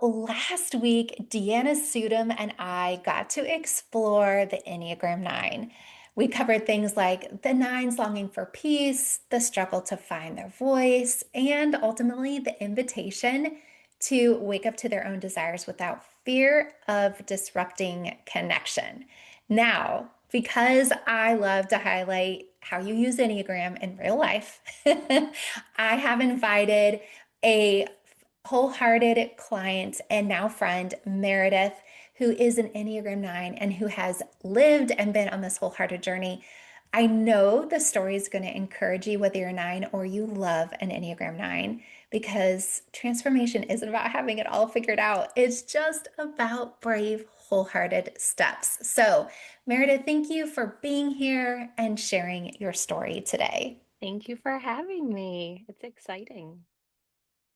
last week, Deanna Sudum and I got to explore the Enneagram Nine. We covered things like the nines longing for peace, the struggle to find their voice, and ultimately the invitation to wake up to their own desires without fear of disrupting connection. Now, because I love to highlight how you use Enneagram in real life, I have invited a wholehearted client and now friend, Meredith, who is an Enneagram Nine and who has lived and been on this wholehearted journey. I know the story is going to encourage you, whether you're a nine or you love an Enneagram Nine, because transformation isn't about having it all figured out. It's just about brave, wholehearted steps. So, Meredith, thank you for being here and sharing your story today. Thank you for having me. It's exciting.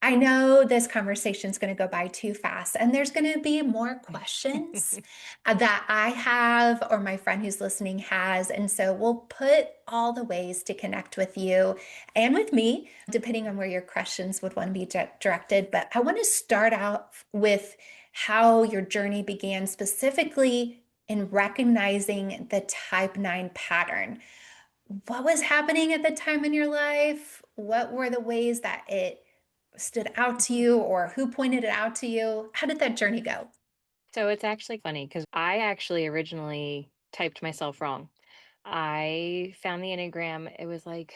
I know this conversation is going to go by too fast, and there's going to be more questions that I have or my friend who's listening has. And so we'll put all the ways to connect with you and with me, depending on where your questions would want to be directed. But I want to start out with how your journey began, specifically in recognizing the type 9 pattern. What was happening at the time in your life? What were the ways that it stood out to you or who pointed it out to you? How did that journey go? So it's actually funny because I actually originally typed myself wrong. I found the Enneagram, it was like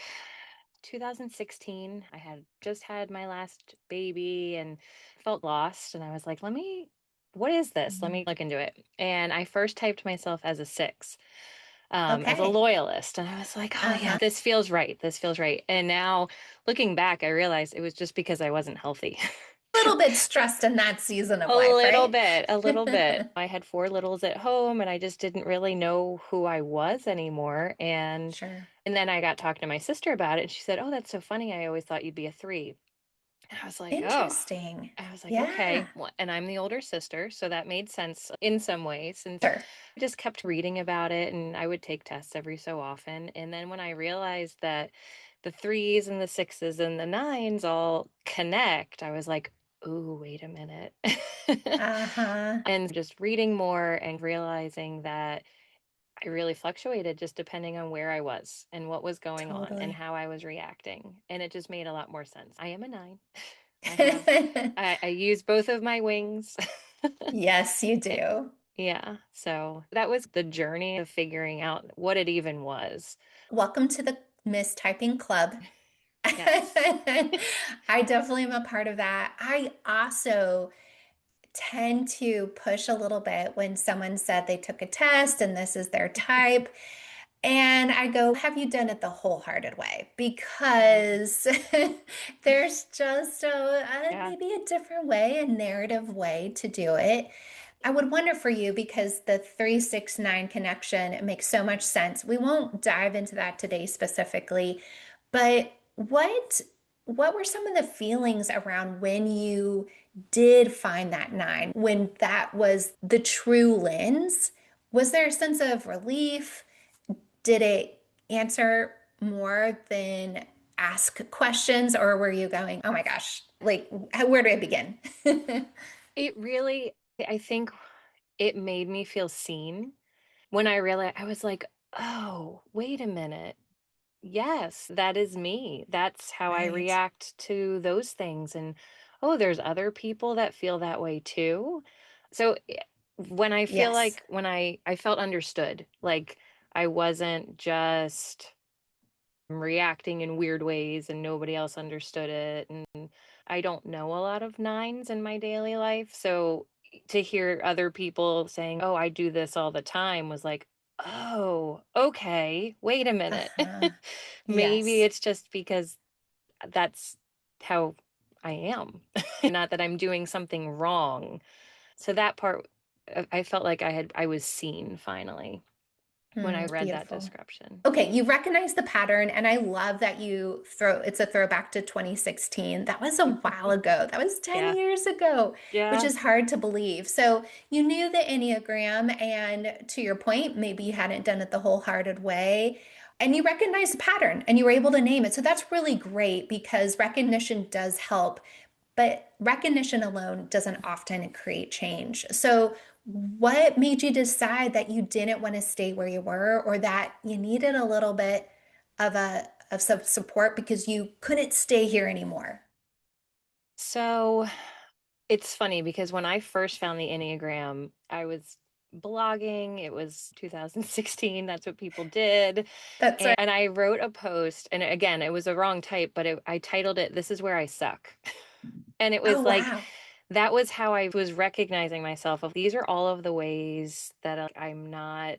2016. I had just had my last baby and felt lost. And I was like, what is this? Let Mhm. me look into it. And I first typed myself as a six. As a Okay. loyalist. And I was like, oh, yeah, Uh-huh. this feels right. This feels right. And now looking back, I realized it was just because I wasn't healthy. A little bit stressed in that season of A life, little right? bit, a little bit. I had four littles at home and I just didn't really know who I was anymore. Sure. And then I got talking to my sister about it and she said, "Oh, that's so funny. I always thought you'd be a three." And I was like, "Oh." Interesting. I was like, "Okay." Yeah. Well, and I'm the older sister, so that made sense in some ways. And Sure. I just kept reading about it and I would take tests every so often. And then when I realized that the threes and the sixes and the nines all connect, I was like, "Ooh, wait a minute." Uh-huh. And just reading more and realizing that I really fluctuated just depending on where I was and what was going on and Totally. how I was reacting. And it just made a lot more sense. I am a nine. I have, I use both of my wings. Yes, you Eh, do. Yeah. So that was the journey of figuring out what it even was. Welcome to the mistyping club. Yes. I definitely am a part of that. I also tend to push a little bit when someone said they took a test and this is their type. And I go, have you done it the wholehearted way? Mhm. Because there's just Yeah. maybe a different way, a narrative way to do it. I would wonder for you because the 369 connection it makes so much sense. We won't dive into that today specifically, but what were some of the feelings around when you did find that nine, when that was the true lens? Was there a sense of relief? Did it answer more than ask questions, or were you going, oh my gosh, like, where do I begin? It really, I think it made me feel seen when I realized I was like, oh, wait a minute. Yes, that is me. That's how I Right. react to those things. And oh, there's other people that feel that way too. So when I feel Yes. like when I felt understood, like I wasn't just reacting in weird ways and nobody else understood it. And I don't know a lot of nines in my daily life. So to hear other people saying, "Oh, I do this all the time," was like, "Oh, okay. Wait a minute." Uh-huh. Maybe Yes. it's just because that's how I am. Not that I'm doing something wrong. So that part I felt like I was seen finally when I read that Beautiful. description. Okay, you recognize the pattern, and I love that it's a throwback to 2016. That was a while ago. That was 10 Yeah. years ago, which Yeah. is hard to believe. So you knew the Enneagram, and to your point, maybe you hadn't done it the wholehearted way, and you recognized the pattern and you were able to name it. So that's really great because recognition does help. but recognition alone doesn't often create change. So, what made you decide that you didn't want to stay where you were, or that you needed a little bit of some support because you couldn't stay here anymore? So it's funny because when I first found the Enneagram, I was blogging. It was 2016. That's what people did. That's right. And I wrote a post, and again, it was a wrong type, but I titled it, This is Where I Suck. And it Oh, was like, wow. that was how I was recognizing myself of these are all of the ways that I'm not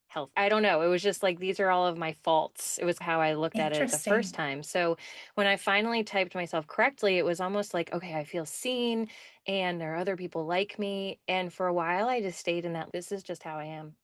healthy. I don't know. It was just like these are all of my faults. It was how I looked at it the first Interesting. time. So when I finally typed myself correctly, it was almost like, okay, I feel seen and there are other people like me. And for a while, I just stayed in that. This is just how I am.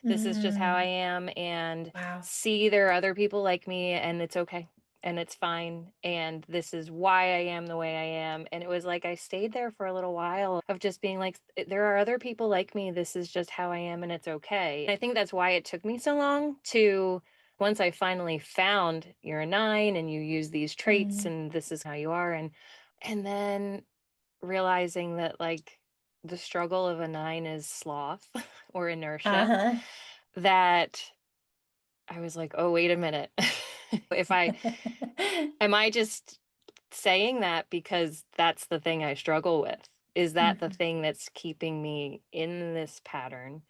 This is just how I Mm, am. And wow. see, there are other people like me and it's okay. And it's fine. And this is why I am the way I am. And it was like I stayed there for a little while of just being like, there are other people like me. This is just how I am. And it's okay. And I think that's why it took me so long to, once I finally found you're a nine and you use these traits Mm, and this is how you are. And then realizing that like the struggle of a nine is sloth or inertia, uh-huh. that I was like, oh, wait a minute. If I am I just saying that because that's the thing I struggle with? Is that the Mhm. thing that's keeping me in this pattern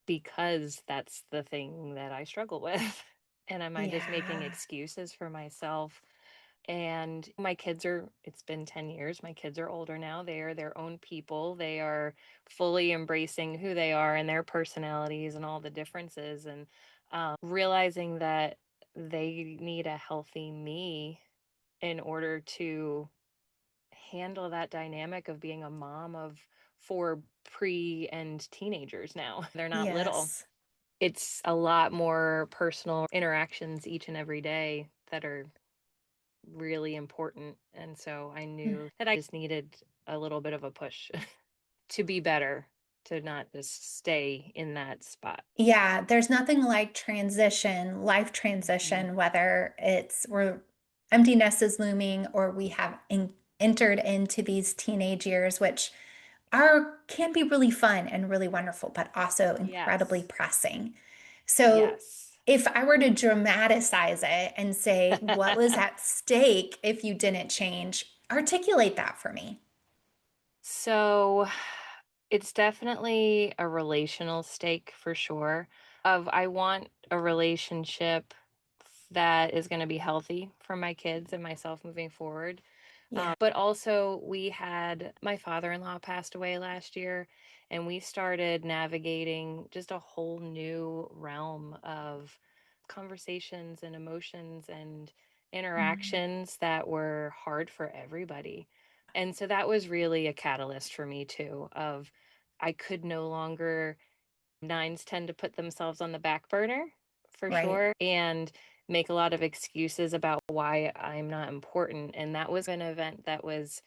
because that's the thing that I struggle with? And am I just making Yeah. excuses for myself? And my kids are, it's been 10 years. My kids are older now. They are their own people. They are fully embracing who they are and their personalities and all the differences. And realizing that they need a healthy me in order to handle that dynamic of being a mom of four pre and teenagers now. They're not little. Yes. It's a lot more personal interactions each and every day that are really important. And so I knew that I just needed a little bit of a push to be better, to not just stay in that spot. Yeah, there's nothing like transition, life Mhm. transition, whether it's we're empty nest is looming or we have entered into these teenage years, which are can be really fun and really wonderful, but also incredibly Yes. pressing. So Yes. if I were to dramatize it and say what was at stake if you didn't change, articulate that for me. So it's definitely a relational stake for sure. Of I want a relationship that is going to be healthy for my kids and myself moving forward. Yeah. But also, we had my father in law passed away last year, and we started navigating just a whole new realm of conversations and emotions and Mm, interactions that were hard for everybody. And so that was really a catalyst for me too of I could no longer nines tend to put themselves on the back burner for right. sure and make a lot of excuses about why I'm not important. And that was an event that was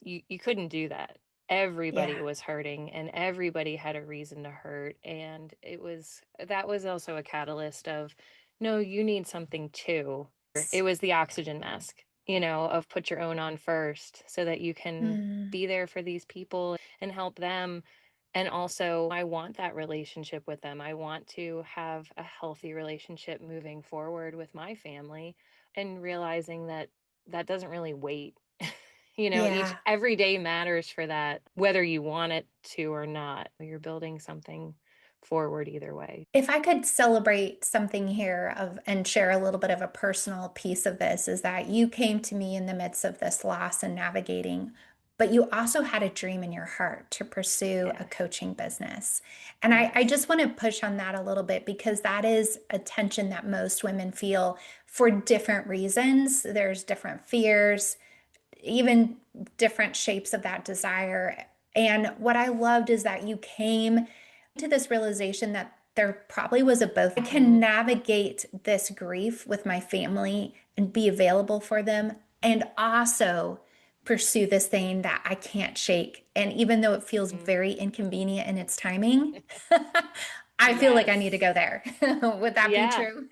you couldn't do that. Everybody Yeah. was hurting and everybody had a reason to hurt. And it was that was also a catalyst of no, you need something too. It was the oxygen mask, of put your own on first so that you can Mm, be there for these people and help them. And also, I want that relationship with them. I want to have a healthy relationship moving forward with my family and realizing that that doesn't really wait. Each yeah. every day matters for that, whether you want it to or not. You're building something forward either way. If I could celebrate something here of and share a little bit of a personal piece of this is that you came to me in the midst of this loss and navigating, but you also had a dream in your heart to pursue a Yes. coaching business. And I Yes. just want to push on that a little bit because that is a tension that most women feel for different reasons. There's different fears, even different shapes of that desire. And what I loved is that you came to this realization that there probably was a both. I can Mhm. navigate this grief with my family and be available for them, and also pursue this thing that I can't shake. And even though it feels Mhm. very inconvenient in its timing, I feel like I need to Yes. go there. Would that be Yeah. true?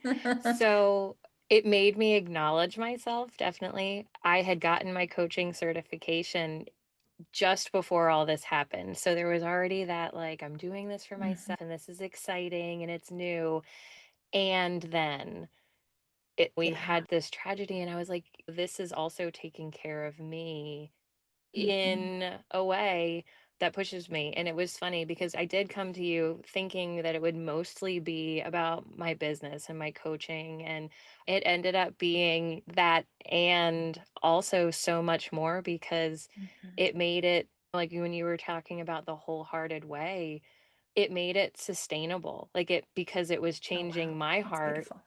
So It made me acknowledge myself, definitely. I had gotten my coaching certification just before all this happened. So there was already that, like, I'm doing this for Mhm. myself and this is exciting and it's new. And then we Yeah. had this tragedy, and I was like, this is also taking care of me Mhm. in a way that pushes me. And it was funny because I did come to you thinking that it would mostly be about my business and my coaching. And it ended up being that and also so much more because Mhm. it made it like when you were talking about the wholehearted way, it made it sustainable. Like it because it was Oh, wow. changing my That's heart beautiful.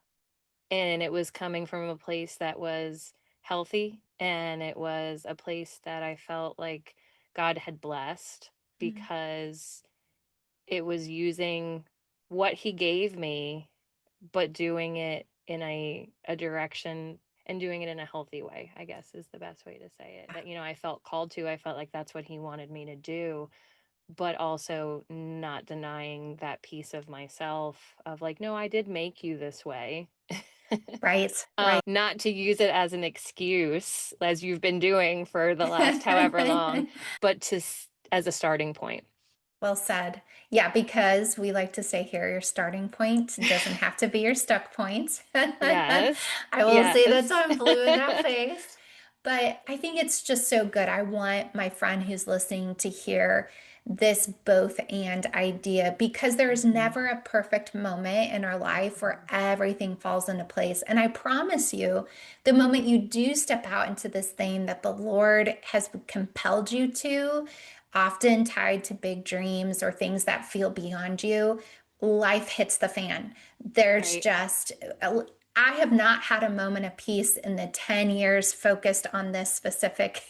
and it was coming from a place that was healthy and it was a place that I felt like God had blessed Mm. because it was using what he gave me but doing it in a direction and doing it in a healthy way, I guess is the best way to say it. That I felt called to. I felt like that's what he wanted me to do, but also not denying that piece of myself of like, no, I did make you this way. Right, right. Not to use it as an excuse, as you've been doing for the last however long, but as a starting point. Well said. Yeah, because we like to say here, your starting point doesn't have to be your stuck point. I Yes. will say that till Yes. I'm blue in that face. But I think it's just so good. I want my friend who's listening to hear this both and idea because there is Mhm. never a perfect moment in our life where Mhm. everything falls into place. And I promise you, the moment you do step out into this thing that the Lord has compelled you to, often tied to big dreams or things that feel beyond you, life hits the fan. There's Right. just, I have not had a moment of peace in the 10 years focused on this specific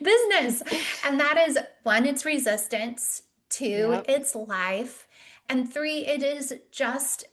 business. And that is one, it's resistance, two, Yep. it's life, and three, it is just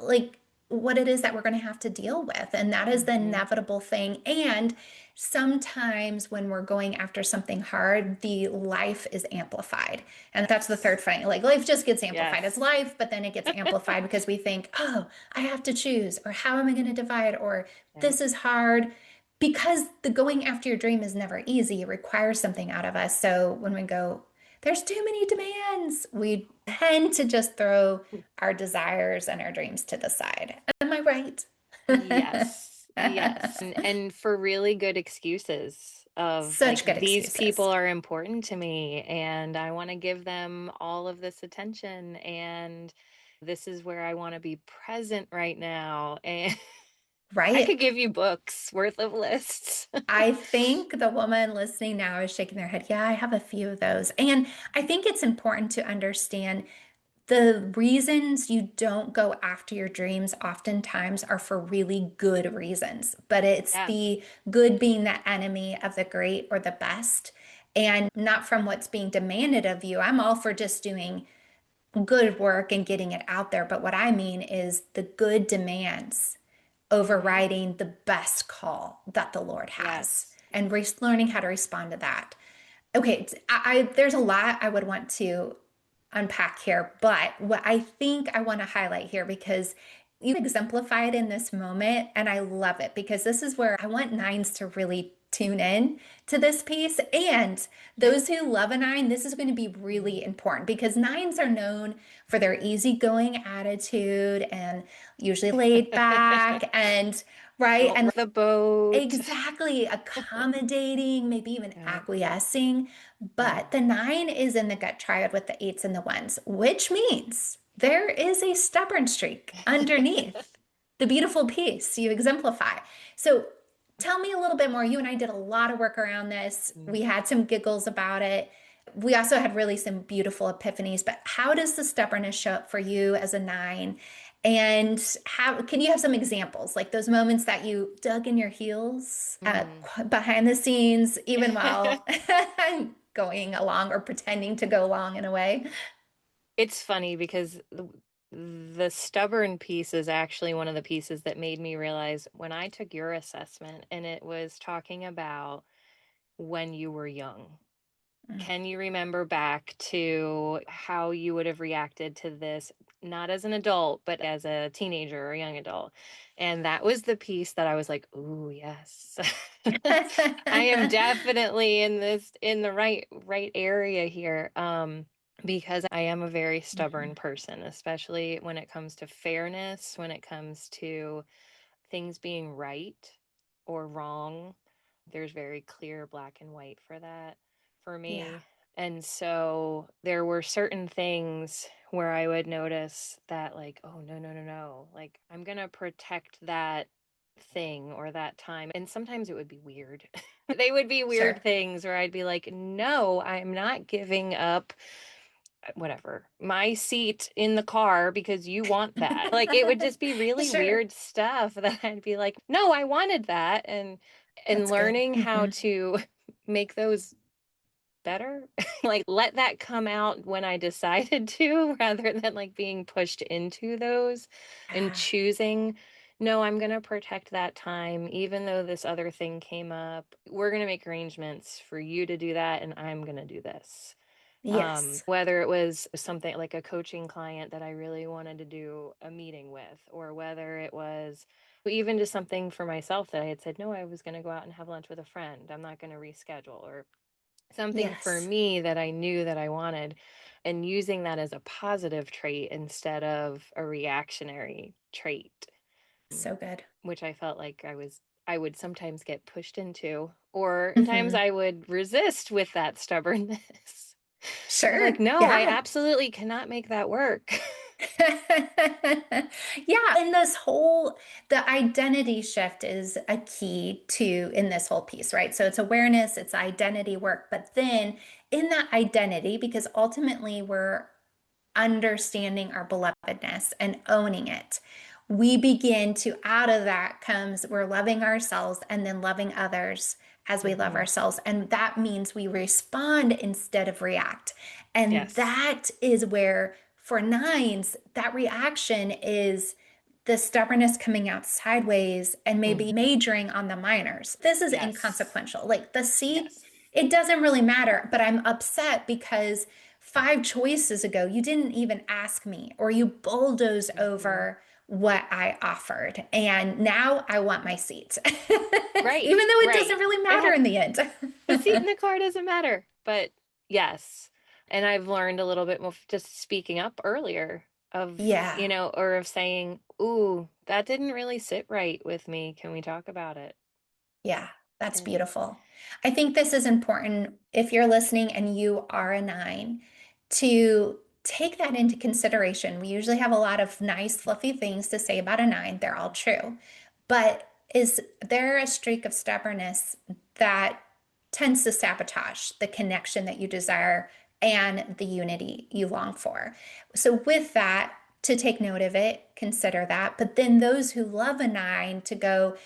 like what it is that we're going to have to deal with. And that is the Mhm. inevitable thing. And sometimes when we're going after something hard, the life is amplified. And that's the Yes. third thing. Like life just gets amplified as Yes. life, but then it gets amplified because we think, oh, I have to choose, or how am I going to divide, or Yep. this is hard. Because the going after your dream is never easy, it requires something out of us. So when we go, there's too many demands, we tend to just throw our desires and our dreams to the side. Am I right? Yes. Yes. And for really good excuses of like Such good these people excuses. are important to me and I want to give them all of this attention and this is where I want to be present right now. And I Right? could give you books worth of lists. I think the woman listening now is shaking their head. Yeah, I have a few of those. And I think it's important to understand the reasons you don't go after your dreams oftentimes are for really good reasons, but it's Yeah. the good being the enemy of the great or the best, and not from what's being demanded of you. I'm all for just doing good work and getting it out there, but what I mean is the good demands Hmm. overriding the best call that the Lord has Yes. and learning how to respond to that. Okay, there's a lot I would want to unpack here, but what I think I want to highlight here because you exemplify it in this moment, and I love it because this is where I want nines to really tune in to this piece. And those who love a nine, this is going to be really Mhm. important because nines are known for their easygoing attitude and usually laid back and right. Don't And rock the boat. exactly, accommodating, maybe even Yeah. acquiescing. Yeah. But the nine is in the gut triad with the eights and the ones, which means there is a stubborn streak underneath the beautiful piece you exemplify. So tell me a little bit more. You and I did a lot of work around this. Mm. We had some giggles about it. We also had really some beautiful epiphanies, but how does the stubbornness show up for you as a nine? And how can you have some examples, like those moments that you dug in your heels Mhm. behind the scenes, even while going along or pretending to go along in a way? It's funny because the stubborn piece is actually one of the pieces that made me realize when I took your assessment and it was talking about when you were young. Can you remember back to how you would have reacted to this, not as an adult, but as a teenager or a young adult? And that was the piece that I was like, ooh, yes. I am definitely in the right area here. Because I am a very stubborn Mhm. person, especially when it comes to fairness, when it comes to things being right or wrong. There's very clear black and white for that for Yeah, me. And so there were certain things where I would notice that, like, oh, no, no, no, no. Like, I'm going to protect that thing or that time. And sometimes it would be weird. They would be weird sure. things where I'd be like, no, I'm not giving up whatever, my seat in the car because you want that. Like it would just be really Sure. weird stuff that I'd be like, "No, I wanted that." And That's good. learning how to make those better. Like let that come out when I decided to rather than like being pushed into those and Yeah. choosing, no, I'm going to protect that time even though this other thing came up. We're going to make arrangements for you to do that and I'm going to do this. Yes. Whether it was something like a coaching client that I really wanted to do a meeting with, or whether it was even just something for myself that I had said, no, I was going to go out and have lunch with a friend. I'm not going to reschedule, or something for Yes. me that I knew that I wanted, and using that as a positive trait instead of a reactionary trait, So good. which I felt like I would sometimes get pushed into, or sometimes Hmm. I would resist with that stubbornness. Be like, Sure. no, I Yeah. absolutely cannot make that work. Yeah, and the identity shift is a key to in this whole piece, right? So it's awareness, it's identity work, but then in that identity, because ultimately we're understanding our belovedness and owning it, we begin to, out of that comes, we're loving ourselves and then loving others as we love Hmm. ourselves. And that means we respond instead of react. And Yes. that is where, for nines, that reaction is the stubbornness coming out sideways and maybe Mm. majoring on the minors. This is Yes. inconsequential. Like the seat, Yes. it doesn't really matter, but I'm upset because 5 choices ago, you didn't even ask me, or you bulldoze Hmm. over what I offered. And now I want my seat, Right. even though it Right. doesn't really It matter had in the end. the seat in the car doesn't matter, but yes. And I've learned a little bit more just speaking up earlier of, Yeah. or of saying, ooh, that didn't really sit right with me. Can we talk about it? Yeah, that's And beautiful. I think this is important if you're listening and you are a nine to take that into consideration. We usually have a lot of nice, fluffy things to say about a nine. They're all true. But is there a streak of stubbornness that tends to sabotage the connection that you desire and the unity you long for? So, with that, to take note of it, consider that. But then those who love a nine to go,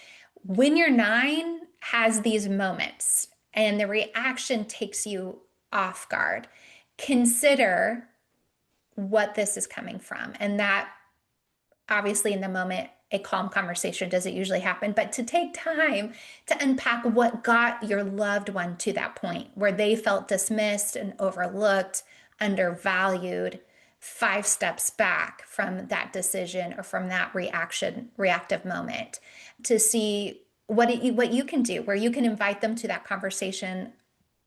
when your nine has these moments and the reaction takes you off guard, consider what this is coming from. And that obviously in the moment, a calm conversation doesn't usually happen, but to take time to unpack what got your loved one to that point where they felt dismissed and overlooked, undervalued, 5 steps back from that decision or from that reactive moment, to see what you can do, where you can invite them to that conversation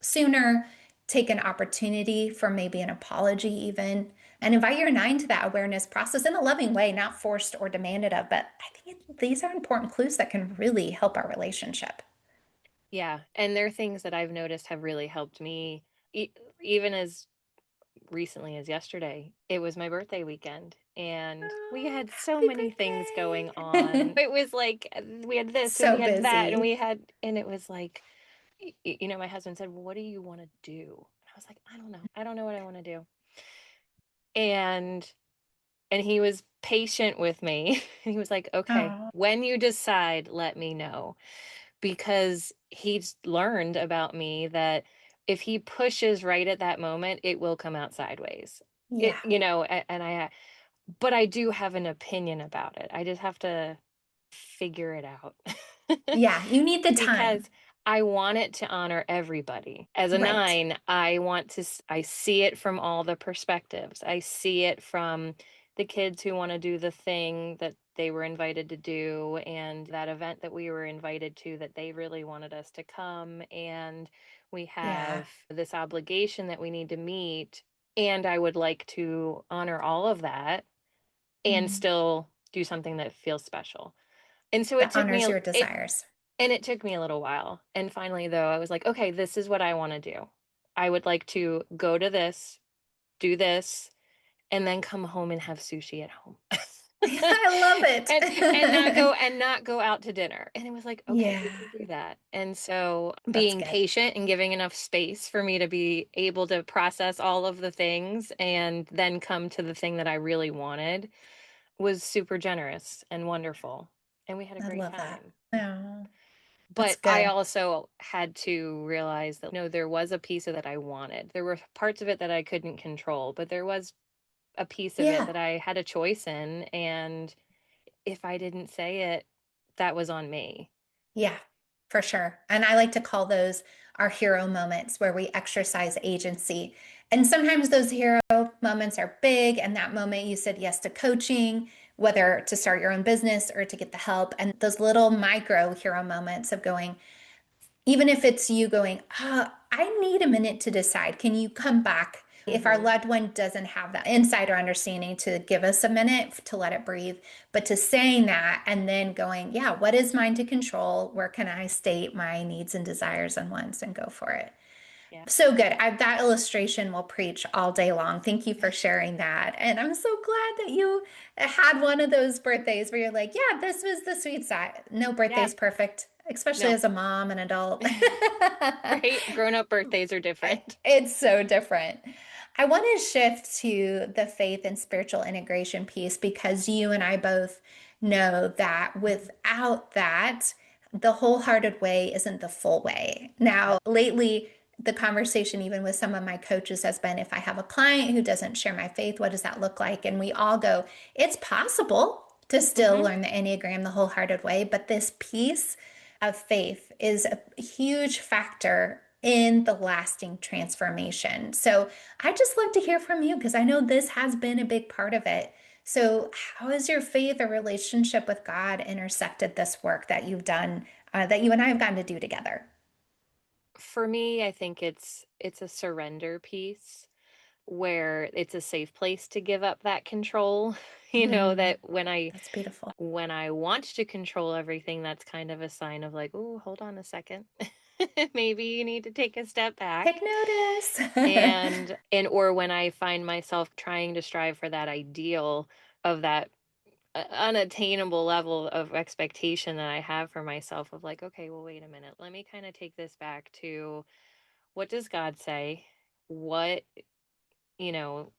sooner, take an opportunity for maybe an apology, even, and invite your nine to that awareness process in a loving way, not forced or demanded of. But I think these are important clues that can really help our relationship. yeah, and there are things that I've noticed have really helped me, e- even as recently as yesterday. It was my birthday weekend, and we Oh, had so happy many things going on. birthday. It was like we had this and So we had that and busy. we had, and it was like, my husband said, well, what do you want to do? And I was like, I don't know. I don't know what I want to do. And he was patient with me. And he was like, okay, Oh, when you decide, let me know. Because he's learned about me that if he pushes right at that moment, it will come out sideways. yeah. And but I do have an opinion about it. I just have to figure it out. Yeah, you need the Because time. I want it to honor everybody. As a Right. nine, I see it from all the perspectives. I see it from the kids who want to do the thing that they were invited to do, and that event that we were invited to that they really wanted us to come. And we Yeah. have this obligation that we need to meet. And I would like to honor all of that and Mm. still do something that feels special. And so That honors your desires. it took me a little while. And finally, though, I was like, okay, this is what I want to do. I would like to go to this, do this, and then come home and have sushi at home. I love And it. not go out to dinner. And it was like, okay, we Yeah, can do that. And so that's being good. patient and giving enough space for me to be able to process all of the things and then come to the thing that I really wanted was super generous and wonderful. And we had a I great love that. time. Oh, that's But I good. also had to realize that no, there was a piece of it I wanted. There were parts of it that I couldn't control, but there was a piece of it Yeah. that I had a choice in. And if I didn't say it, that was on me. Yeah, for sure. And I like to call those our hero moments where we exercise agency. And sometimes those hero moments are big. And that moment you said yes to coaching, whether to start your own business or to get the help. And those little micro hero moments of going, even if it's you going, I need a minute to decide. Can you come back? If our Hmm. loved one doesn't have that insight or understanding to give us a minute to let it breathe, but to saying that and then going, yeah, what is mine to control? Where can I state my needs and desires and wants and go for it? Yeah. So good. That illustration will preach all day long. Thank you for sharing that. And I'm so glad that you had one of those birthdays where you're like, yeah, this was the sweet side. No Yeah. birthday's perfect, especially No. as a mom and adult. Right? Grown up birthdays are different. It's so different. I want to shift to the faith and spiritual integration piece because you and I both know that without that, the wholehearted way isn't the full way. Now, lately, the conversation, even with some of my coaches, has been if I have a client who doesn't share my faith, what does that look like? And we all go, it's possible to still Hmm. learn the Enneagram the wholehearted way, but this piece of faith is a huge factor in the lasting transformation. So I just love to hear from you because I know this has been a big part of it. So, how has your faith or relationship with God intersected this work that you've done, that you and I have gotten to do together? For me, I think it's a surrender piece where it's a safe place to give up that control. Mm, That that's beautiful. when I want to control everything, that's kind of a sign of like, oh, hold on a second. Maybe you need to take a step Take back. notice. And or when I find myself trying to strive for that ideal of that unattainable level of expectation that I have for myself of like, okay, well, wait a minute. Let me kind of take this back to what does God say? What, you know,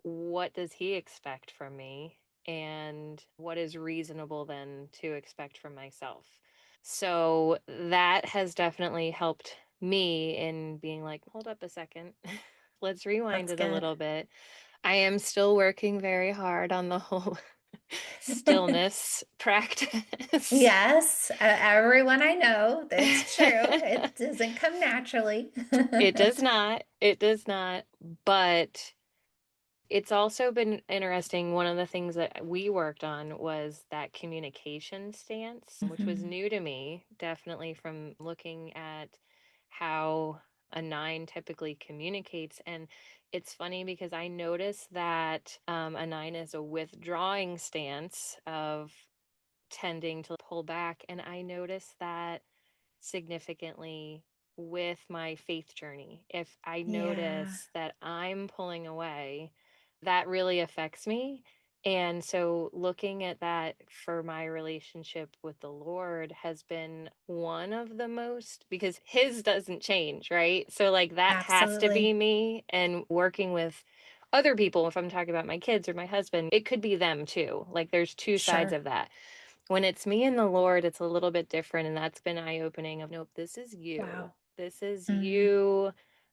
what does he expect from me? And what is reasonable then to expect from myself? So that has definitely helped me in being like, hold up a second. Let's rewind That's it a good. little bit. I am still working very hard on the whole stillness practice. Yes, everyone I know, it's true. It doesn't come naturally. It does not. It does not. But it's also been interesting. One of the things that we worked on was that communication stance, which was Mhm. new to me, definitely from looking at how a nine typically communicates. And it's funny because I noticed that a nine is a withdrawing stance of tending to pull back. And I noticed that significantly with my faith journey. If I Yeah, notice that I'm pulling away, that really affects me. And so, looking at that for my relationship with the Lord has been one of the most because His doesn't change, right? So, like, that has to be absolutely. me. And working with other people, if I'm talking about my kids or my husband, it could be them too. Like, there's two sides Sure. of that. When it's me and the Lord, it's a little bit different. And that's been eye-opening of, nope, this is you. Wow. This is Mm, you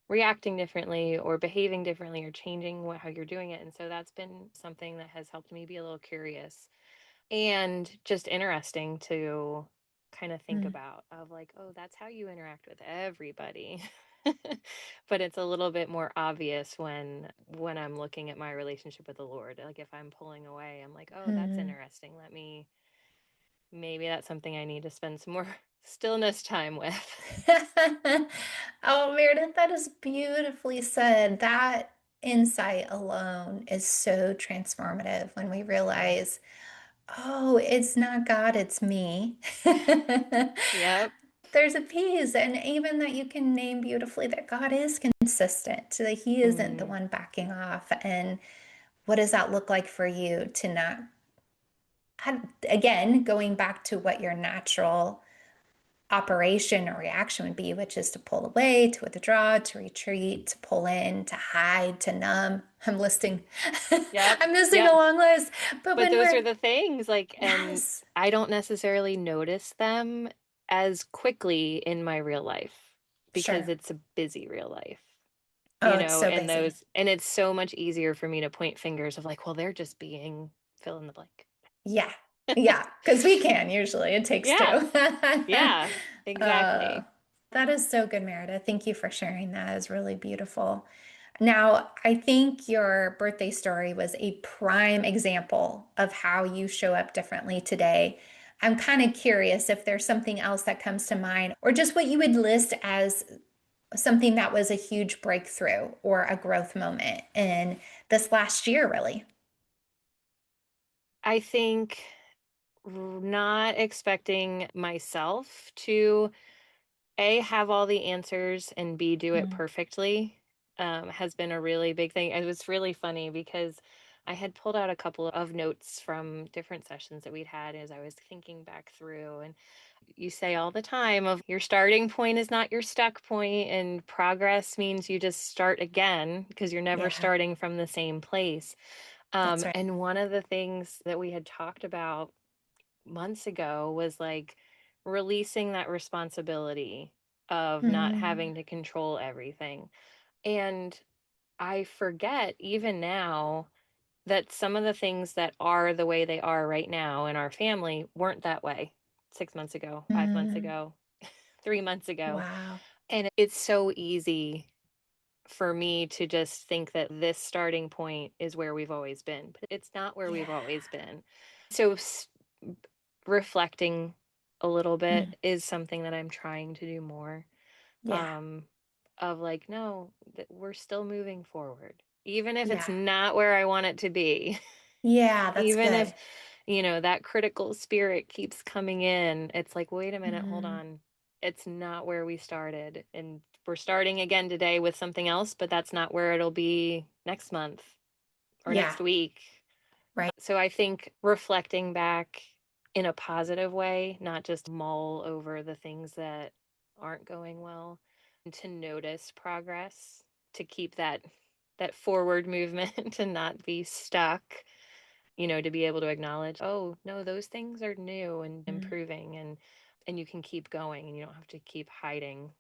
reacting differently or behaving differently or changing how you're doing it. And so that's been something that has helped me be a little curious and just interesting to kind of think Mm. about of like, oh, that's how you interact with everybody. But it's a little bit more obvious when I'm looking at my relationship with the Lord. Like if I'm pulling away, I'm like, oh, that's Mm. interesting. Let me maybe that's something I need to spend some more stillness time with. Oh, Meredith, that is beautifully said. That insight alone is so transformative when we Yeah. realize, oh, it's not God, it's me. Yep. There's a peace, and even that you can name beautifully that God is consistent, that He isn't the Hmm. one backing off. And what does that look like for you to not, again, going back to what your natural operation or reaction would be, which is to pull away, to withdraw, to retreat, to pull in, to hide, to numb. I'm listing, Yep. I'm listing a Yep. long list. But But when those we're, are the things like, and yes, I don't necessarily notice them as quickly in my real life because sure. it's a busy real life, Oh, it's so and busy. those, and it's so much easier for me to point fingers of like, well, they're just being fill in the blank. Yeah. Yeah. Because we can usually. It takes Yeah. two. Yeah. Uh, Exactly. that is so good, Meredith. Thank you for sharing that. It's really beautiful. Now, I think your birthday story was a prime example of how you show up differently today. I'm kind of curious if there's something else that comes to mind, or just what you would list as something that was a huge breakthrough or a growth moment in this last year, really. I think not expecting myself to A, have all the answers and B, do it Mm. perfectly has been a really big thing. It was really funny because I had pulled out a couple of notes from different sessions that we'd had as I was thinking back through. And you say all the time of your starting point is not your stuck point, and progress means you just start again because you're never Yeah, starting from the same place. that's right. And one of the things that we had talked about months ago was like releasing that responsibility of not Mm. having to control everything. And I forget even now that some of the things that are the way they are right now in our family weren't that way 6 months ago, 5 months Mm. ago, 3 months ago. Wow. And it's so easy for me to just think that this starting point is where we've always been, but it's not where we've Yeah. always been. So reflecting a little bit Mm. is something that I'm trying to do more. Yeah. Um, of like, no, that we're still moving forward, even if it's Yeah. not where I want it to be. Yeah, that's Even if, good. that critical spirit keeps coming in, it's like, wait a minute, hold Mm. on. It's not where we started. And we're starting again today with something else, but that's not where it'll be next month or Yeah. next week. Right. So I think reflecting back in a positive way, not just mull over the things that aren't going well, and to notice progress, to keep that forward movement and not be stuck, to be able to acknowledge, oh, no, those things are new and Mm. improving, and you can keep going and you don't have to keep hiding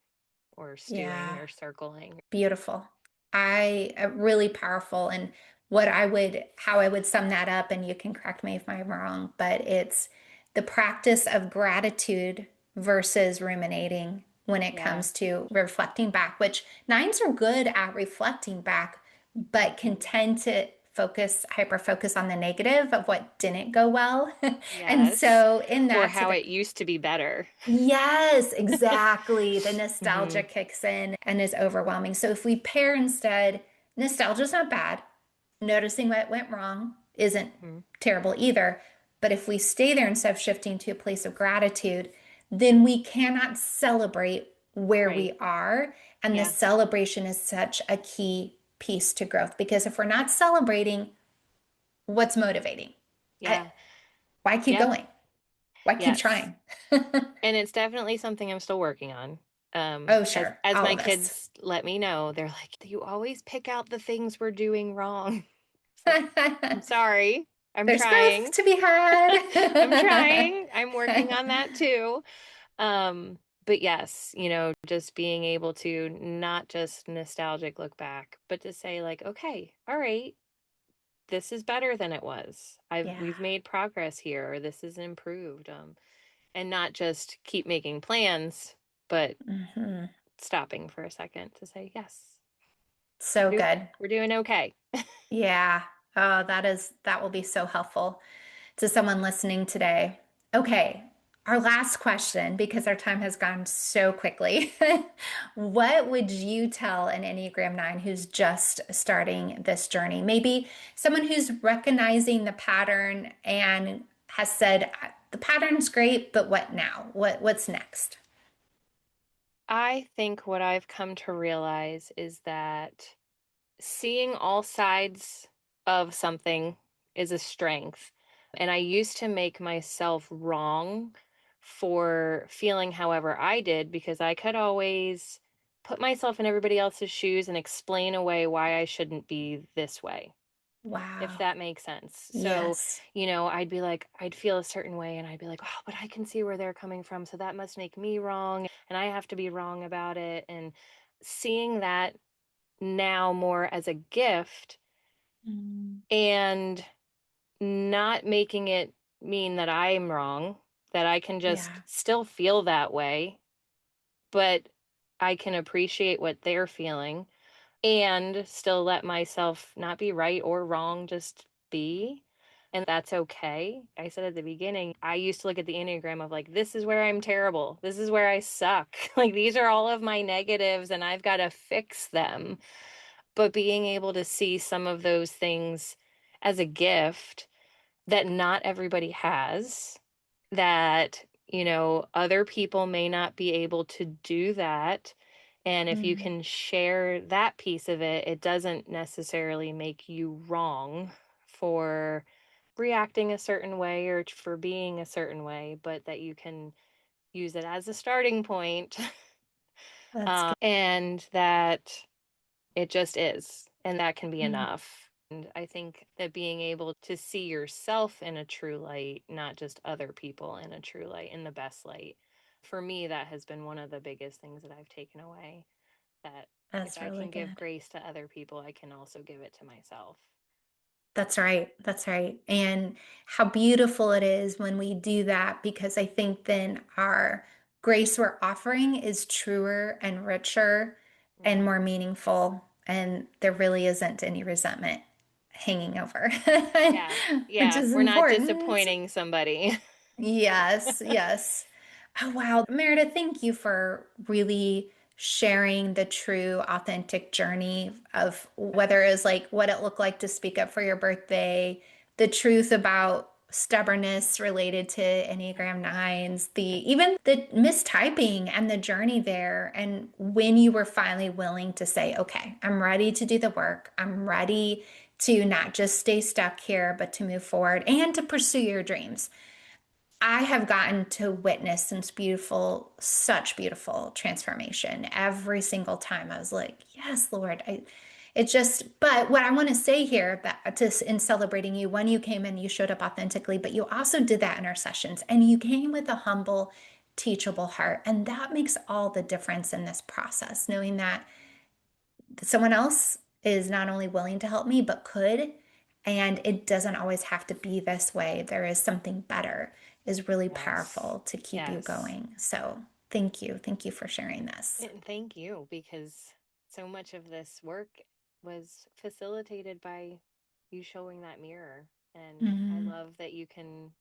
or stewing Yeah. or circling. Beautiful. I really powerful. And how I would sum that up, and you can correct me if I'm wrong, but it's the practice of gratitude versus ruminating when it Yeah. comes to reflecting back, which nines are good at reflecting back, but can Hmm. tend to hyper focus on the negative of what didn't go well. And Yes. so in Or that, to how the it used to be better. yes, exactly. The Hmm. nostalgia kicks in and is overwhelming. So if we pair instead, nostalgia's not bad. Noticing what went wrong isn't Hmm. terrible either. But if we stay there instead of shifting to a place of gratitude, then we cannot celebrate where Right. we are. And the Yeah. celebration is such a key piece to growth because if we're not celebrating, what's motivating? I, Yeah. why keep Yep. going? Why keep Yes. trying? And it's definitely something I'm still working on. Oh, As sure. as All my of us. kids let me know, they're like, "You always pick out the things we're doing wrong." It's like, I'm sorry. I'm There's growth trying. to be I'm had. trying. I'm working on that too. But yes, just being able to not just nostalgic look back, but to say like, okay, all right, this is better than it was. Yeah. We've made progress here, or this is improved. and not just keep making plans, but Hmm. stopping for a second to say, yes, So good. we're doing okay. Yeah. Oh, that will be so helpful to someone listening today. Okay, our last question, because our time has gone so quickly. What would you tell an Enneagram 9 who's just starting this journey? Maybe someone who's recognizing the pattern and has said, the pattern's great, but what now? What's next? I think what I've come to realize is that seeing all sides of something is a strength. And I used to make myself wrong for feeling however I did because I could always put myself in everybody else's shoes and explain away why I shouldn't be this way, if Wow. that makes sense. So, Yes. I'd be like, I'd feel a certain way and I'd be like, oh, but I can see where they're coming from. So that must make me wrong and I have to be wrong about it. And seeing that now more as a gift Mm, and not making it mean that I'm wrong, that I can just yeah. still feel that way, but I can appreciate what they're feeling and still let myself not be right or wrong, just be. And that's okay. I said at the beginning, I used to look at the Enneagram of like, this is where I'm terrible. This is where I suck. Like, these are all of my negatives and I've got to fix them. But being able to see some of those things as a gift that not everybody has, that, other people may not be able to do that. And if you Mm, can share that piece of it, it doesn't necessarily make you wrong for reacting a certain way or for being a certain way, but that you can use it as a starting point. that's good. And that it just is. And that can be Mm, enough. And I think that being able to see yourself in a true light, not just other people in a true light, in the best light, for me, that has been one of the biggest things that I've taken away. That if that's I really can give good. grace to other people, I can also give it to myself. That's right. That's right. And how beautiful it is when we do that, because I think then our grace we're offering is truer and richer and Hmm. more meaningful. And there really isn't any resentment hanging over, Yeah. which Yeah. is We're not important. disappointing somebody. Yes, yes. Oh, wow. Meredith, thank you for really sharing the true, authentic journey of whether it was like what it looked like to speak up for your birthday, the truth about stubbornness related to Enneagram nines, the even the mistyping and the journey there, and when you were finally willing to say, okay, I'm ready to do the work. I'm ready to not just stay stuck here, but to move forward and to pursue your dreams. I have gotten to witness such beautiful transformation every single time. I was like, yes, Lord. But what I want to say here that in celebrating you, when you came in, you showed up authentically, but you also did that in our sessions and you came with a humble, teachable heart. And that makes all the difference in this process, knowing that someone else is not only willing to help me, but could. And it doesn't always have to be this way. There is something better, is really Yes. powerful to keep you Yes. going. So thank you. Thank you for sharing this. And thank you, because so much of this work was facilitated by you showing that mirror. And I Mhm. love that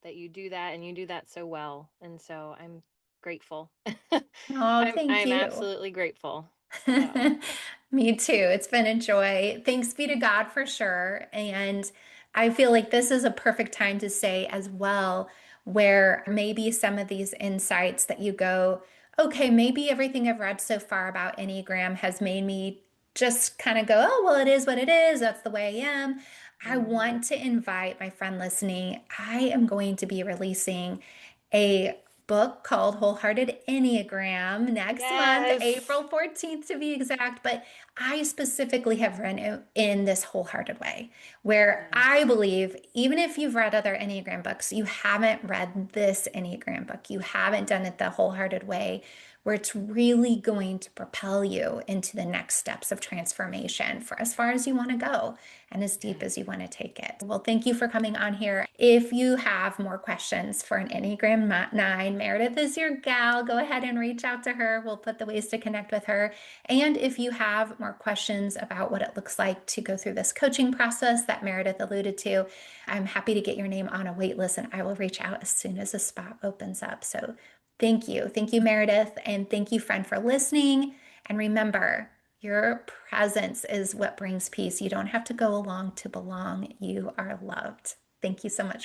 that you do that and you do that so well. And so I'm grateful. Oh, thank I'm you. absolutely grateful. So, Me too. It's been a joy. Thanks be to God for sure. And I feel like this is a perfect time to say as well, where maybe some of these insights that you go, okay, maybe everything I've read so far about Enneagram has made me just kind of go, oh, well, it is what it is. That's the way I am. I mhm. want to invite my friend listening. I am going to be releasing a book called Wholehearted Enneagram next month, Yes. April 14th to be exact. But I specifically have written it in this wholehearted way, where I Yes. believe even if you've read other Enneagram books, you haven't read this Enneagram book. You haven't done it the wholehearted way, where it's really going to propel you into the next steps of transformation for as far as you want to go and as deep Yeah. as you want to take it. Well, thank you for coming on here. If you have more questions for an Enneagram 9, Meredith is your gal. Go ahead and reach out to her. We'll put the ways to connect with her. And if you have more questions about what it looks like to go through this coaching process that Meredith alluded to, I'm happy to get your name on a wait list and I will reach out as soon as a spot opens up. So thank you. Thank you, Meredith. And thank you, friend, for listening. And remember, your presence is what brings peace. You don't have to go along to belong. You are loved. Thank you so much.